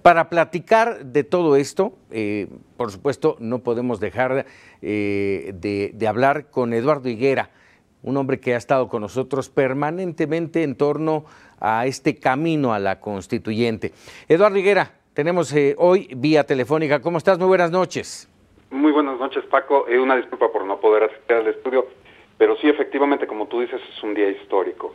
Para platicar de todo esto, por supuesto, no podemos dejar de hablar con Eduardo Higuera, un hombre que ha estado con nosotros permanentemente en torno a este camino a la constituyente. Eduardo Higuera, tenemos hoy vía telefónica. ¿Cómo estás? Muy buenas noches. Muy buenas noches, Paco. Una disculpa por no poder asistir al estudio, pero sí, efectivamente, como tú dices, es un día histórico.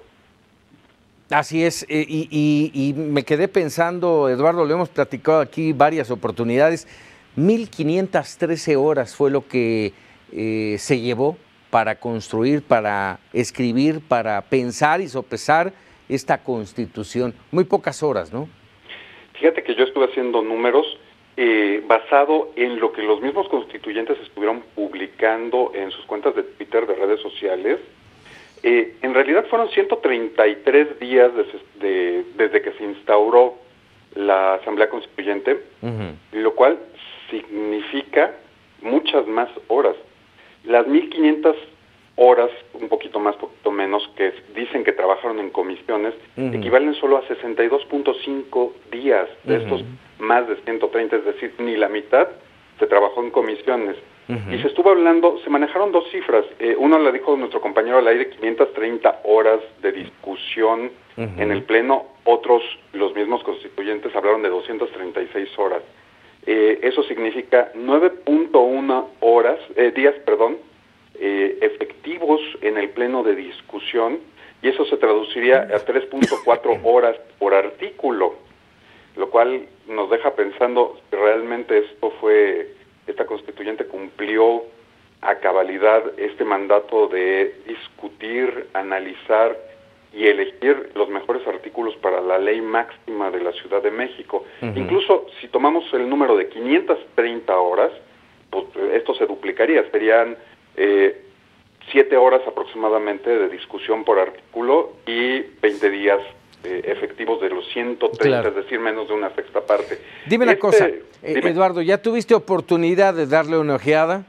Así es, y me quedé pensando, Eduardo, lo hemos platicado aquí varias oportunidades, 1513 horas fue lo que se llevó para construir, para escribir, para pensar y sopesar esta Constitución. Muy pocas horas, ¿no? Fíjate que yo estuve haciendo números basado en lo que los mismos constituyentes estuvieron publicando en sus cuentas de Twitter, de redes sociales. En realidad fueron 133 días desde que se instauró la Asamblea Constituyente, lo cual significa muchas más horas. Las 1500 horas, un poquito más, poquito menos, que dicen que trabajaron en comisiones, equivalen solo a 62.5 días de estos más de 130, es decir, ni la mitad se trabajó en comisiones. Y se estuvo hablando, se manejaron dos cifras. Uno la dijo nuestro compañero al aire, 530 horas de discusión en el Pleno. Otros, los mismos constituyentes, hablaron de 236 horas. Eso significa 9.1 días, efectivos en el Pleno de discusión, y eso se traduciría a 3.4 horas por artículo, lo cual nos deja pensando si realmente esta constituyente cumplió a cabalidad este mandato de discutir, analizar y elegir los mejores artículos para la ley máxima de la Ciudad de México. Incluso si tomamos el número de 530 horas, pues esto se duplicaría, serían 7 horas aproximadamente de discusión por artículo y 20 días efectivos de los 130, claro. Es decir, menos de una sexta parte. Dime una cosa, Eduardo, ¿ya tuviste oportunidad de darle una ojeada?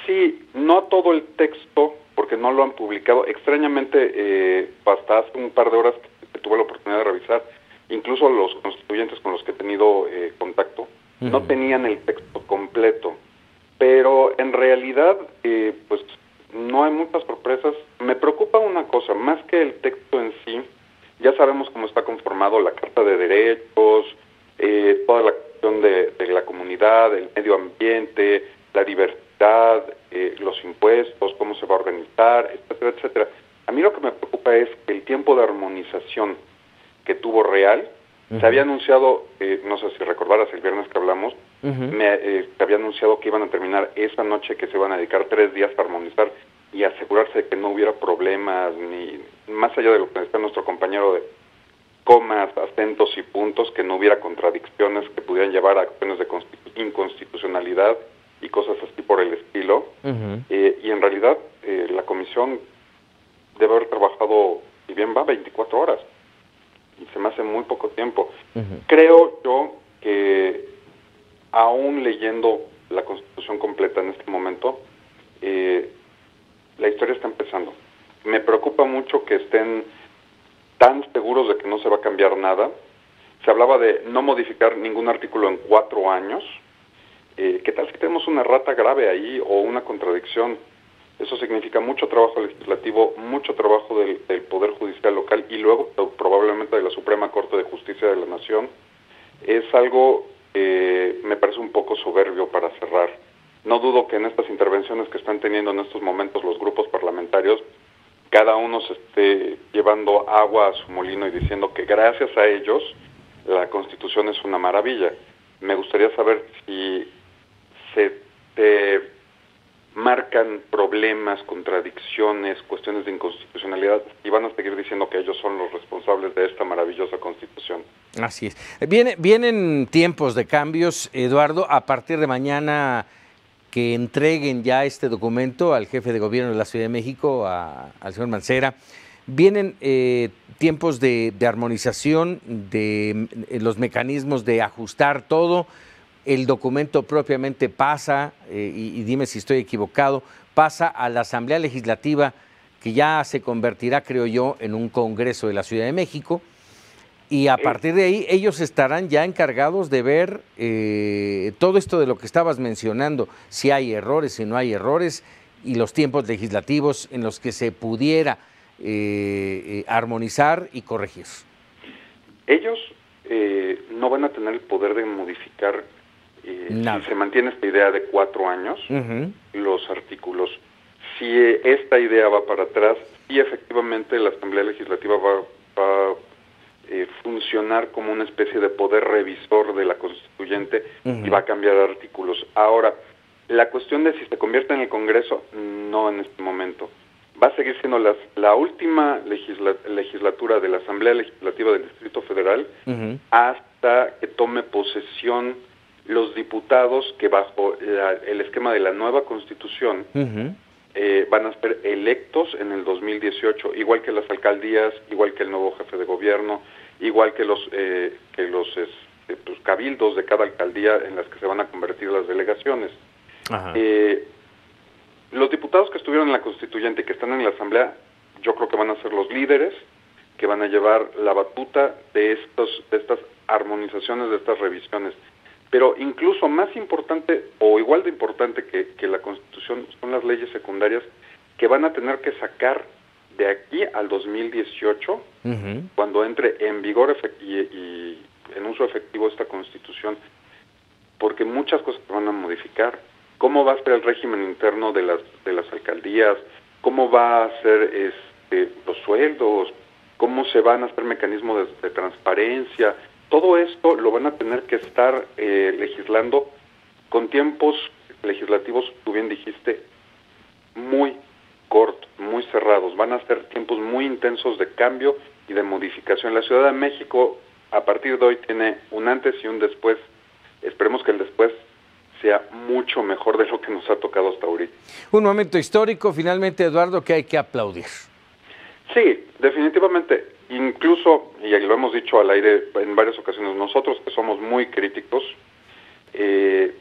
Sí, no todo el texto, porque no lo han publicado. Extrañamente, hasta hace un par de horas que tuve la oportunidad de revisar, incluso los constituyentes con los que he tenido contacto, no tenían el texto completo. Pero en realidad, pues no hay muchas sorpresas. Me preocupa una cosa, más que el texto en sí. Ya sabemos cómo está conformado la Carta de Derechos, toda la cuestión de la comunidad, el medio ambiente, la diversidad, los impuestos, cómo se va a organizar, etcétera, etcétera. A mí lo que me preocupa es el tiempo de armonización que tuvo real. Se había anunciado, no sé si recordarás el viernes que hablamos, se había anunciado que iban a terminar esa noche, que se iban a dedicar 3 días para armonizar y asegurarse de que no hubiera problemas, ni más allá de lo que decía nuestro compañero de comas, acentos y puntos, que no hubiera contradicciones que pudieran llevar a acciones de inconstitucionalidad y cosas así por el estilo. Y en realidad la comisión debe haber trabajado, si bien va, 24 horas. Y se me hace muy poco tiempo. Creo yo que aún leyendo la Constitución completa en este momento, la historia está empezando. Me preocupa mucho que estén tan seguros de que no se va a cambiar nada. Se hablaba de no modificar ningún artículo en 4 años. ¿Qué tal si tenemos una errata grave ahí o una contradicción? Eso significa mucho trabajo legislativo, mucho trabajo del Poder Judicial local y luego probablemente de la Suprema Corte de Justicia de la Nación. Es algo que me parece un poco soberbio para cerrar. No dudo que en estas intervenciones que están teniendo en estos momentos los grupos parlamentarios, cada uno se esté llevando agua a su molino y diciendo que gracias a ellos la Constitución es una maravilla. Me gustaría saber si se marcan problemas, contradicciones, cuestiones de inconstitucionalidad y van a seguir diciendo que ellos son los responsables de esta maravillosa Constitución. Así es. Vienen tiempos de cambios, Eduardo. A partir de mañana que entreguen ya este documento al jefe de gobierno de la Ciudad de México, al señor Mancera, vienen tiempos de armonización, de los mecanismos de ajustar todo. El documento propiamente pasa, y dime si estoy equivocado, pasa a la Asamblea Legislativa, que ya se convertirá, creo yo, en un Congreso de la Ciudad de México. Y a partir de ahí, ellos estarán ya encargados de ver todo esto de lo que estabas mencionando, si hay errores, si no hay errores, y los tiempos legislativos en los que se pudiera armonizar y corregir. Ellos no van a tener el poder de modificar, si se mantiene esta idea de 4 años, los artículos. Si esta idea va para atrás, sí efectivamente la Asamblea Legislativa va a funcionar como una especie de poder revisor de la Constituyente y va a cambiar artículos. Ahora, la cuestión de si se convierte en el Congreso, no en este momento. Va a seguir siendo la última legislatura de la Asamblea Legislativa del Distrito Federal hasta que tome posesión los diputados que bajo el esquema de la nueva Constitución van a ser electos en el 2018, igual que las alcaldías, igual que el nuevo jefe de gobierno, igual que los cabildos de cada alcaldía en las que se van a convertir las delegaciones. Los diputados que estuvieron en la Constituyente y que están en la Asamblea, yo creo que van a ser los líderes que van a llevar la batuta de estas armonizaciones, de estas revisiones. Pero incluso más importante o igual de importante que la Constitución son las leyes secundarias que van a tener que sacar de aquí al 2018, cuando entre en vigor y en uso efectivo esta Constitución, porque muchas cosas se van a modificar. ¿Cómo va a ser el régimen interno de las alcaldías? ¿Cómo va a ser los sueldos? ¿Cómo se van a hacer mecanismos de transparencia? Todo esto lo van a tener que estar legislando con tiempos legislativos, tú bien dijiste, muy cortos, muy cerrados. Van a ser tiempos muy intensos de cambio y de modificación. La Ciudad de México, a partir de hoy, tiene un antes y un después. Esperemos que el después sea mucho mejor de lo que nos ha tocado hasta ahorita. Un momento histórico, finalmente, Eduardo, que hay que aplaudir. Sí, definitivamente. Incluso, y lo hemos dicho al aire en varias ocasiones, nosotros que somos muy críticos,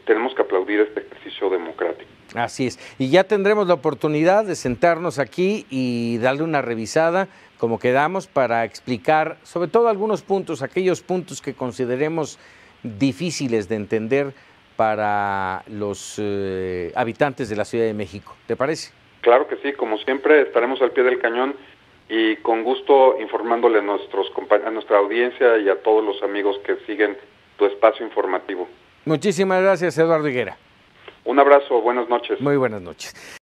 tenemos que aplaudir este ejercicio democrático. Así es. Y ya tendremos la oportunidad de sentarnos aquí y darle una revisada, como quedamos, para explicar sobre todo algunos puntos, aquellos puntos que consideremos difíciles de entender para los habitantes de la Ciudad de México. ¿Te parece? Claro que sí, como siempre estaremos al pie del cañón y con gusto informándole a nuestra audiencia y a todos los amigos que siguen tu espacio informativo. Muchísimas gracias, Eduardo Higuera. Un abrazo, buenas noches. Muy buenas noches.